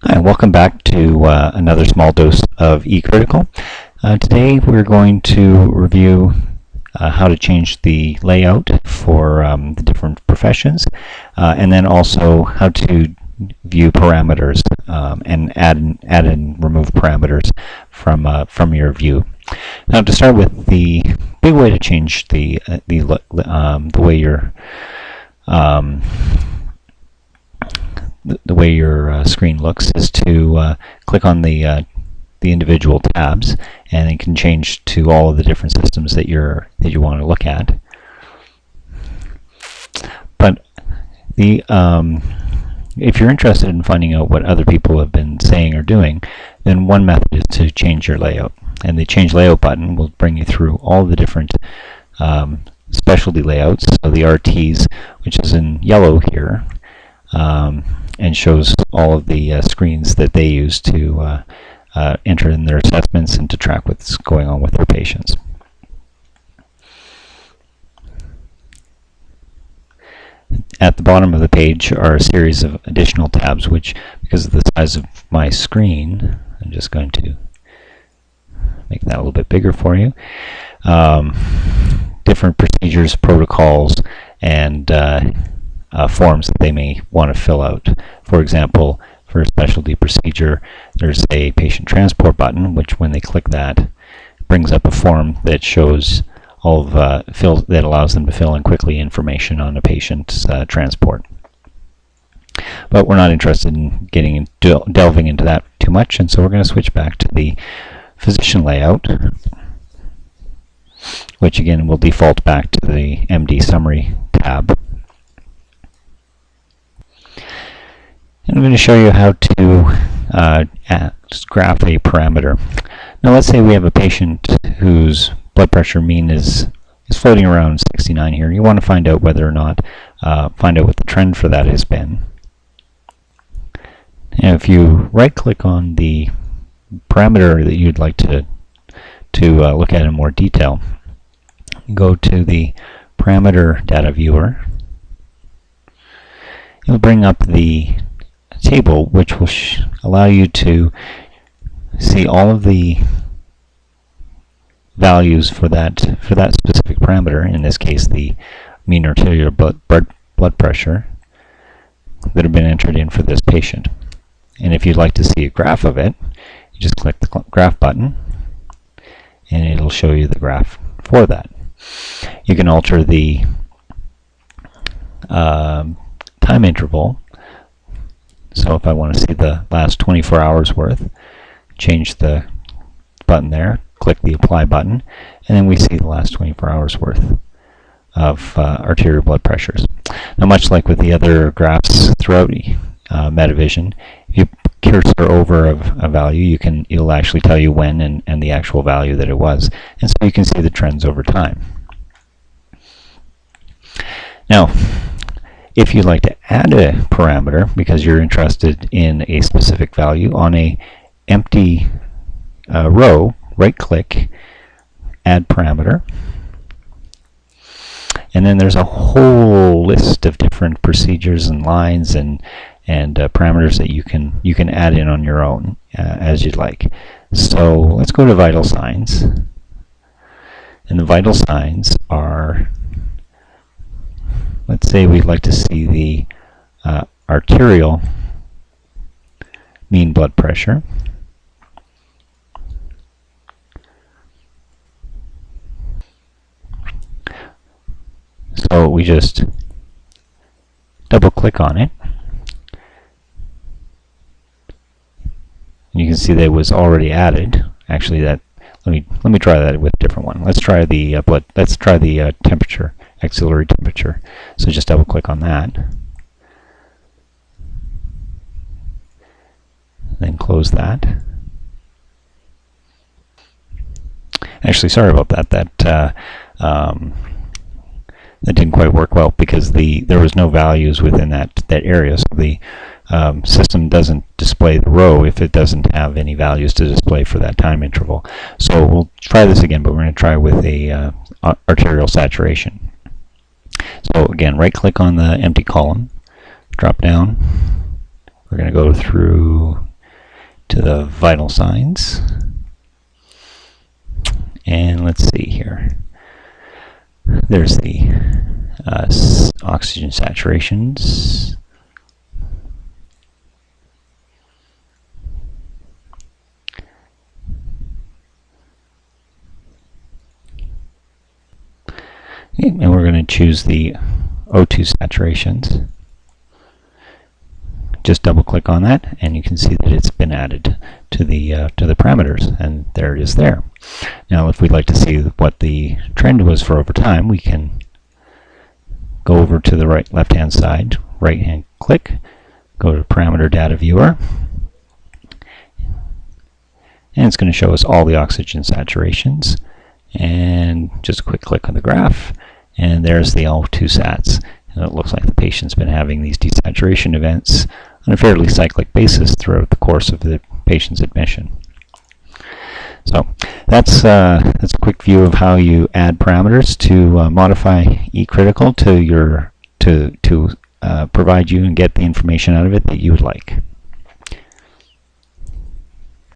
Hi, welcome back to another small dose of eCritical. Today we're going to review how to change the layout for the different professions, and then also how to view parameters and add and remove parameters from your view. Now, to start with, the big way to change the way your screen looks is to click on the individual tabs, and it can change to all of the different systems that you want to look at. But if you're interested in finding out what other people have been saying or doing, then one method is to change your layout. And the Change Layout button will bring you through all the different specialty layouts. So the RTs, which is in yellow here, and shows all of the screens that they use to enter in their assessments and to track what's going on with their patients. At the bottom of the page are a series of additional tabs, which, because of the size of my screen, I'm just going to make that a little bit bigger for you. Different procedures, protocols, and forms that they may want to fill out. For example, for a specialty procedure, there's a patient transport button, which when they click that, brings up a form that shows all of that allows them to fill in quickly information on a patient's transport. But we're not interested in delving into that too much, and so we're going to switch back to the physician layout, which again will default back to the MD summary tab. And I'm going to show you how to graph a parameter. Now, let's say we have a patient whose blood pressure mean is floating around 69 here. You want to find out whether or not, find out what the trend for that has been. And if you right-click on the parameter that you'd like to look at in more detail, go to the parameter data viewer. It'll bring up the table, which will allow you to see all of the values for that specific parameter, in this case the mean arterial blood pressure, that have been entered in for this patient. And if you'd like to see a graph of it, you just click the graph button and it'll show you the graph for that. You can alter the time interval. So if I want to see the last 24 hours worth, change the button there, click the apply button, and then we see the last 24 hours worth of arterial blood pressures. Now, much like with the other graphs throughout Medivision, if you cursor over a value, it'll actually tell you when and the actual value that it was, and so you can see the trends over time. Now, if you'd like to add a parameter because you're interested in a specific value on a empty row, right-click, add parameter, and then there's a whole list of different procedures and lines and parameters that you can add in on your own as you'd like. So let's go to vital signs, and the vital signs are, let's say we'd like to see the arterial mean blood pressure. So we just double click on it. And you can see that it was already added. Actually, let me try that with a different one. Let's try the temperature, axillary temperature. So just double click on that. Then close that. Actually, sorry about that. That didn't quite work well because there was no values within that area. So the system doesn't display the row if it doesn't have any values to display for that time interval. So we'll try this again, but we're going to try with a arterial saturation. So again, right-click on the empty column, drop down. We're going to go through to the vital signs. And let's see here. There's the oxygen saturations. Okay, and we're going to choose the O2 saturations. Just double click on that and you can see that it's been added to the parameters, and there it is there. Now if we'd like to see what the trend was for over time, we can go over to the left hand side, right hand click, go to Parameter Data Viewer, and it's going to show us all the oxygen saturations, and just a quick click on the graph and there's the O2 sats. And it looks like the patient's been having these desaturation events on a fairly cyclic basis throughout the course of the patient's admission. So that's a quick view of how you add parameters to modify eCritical to provide you and get the information out of it that you would like.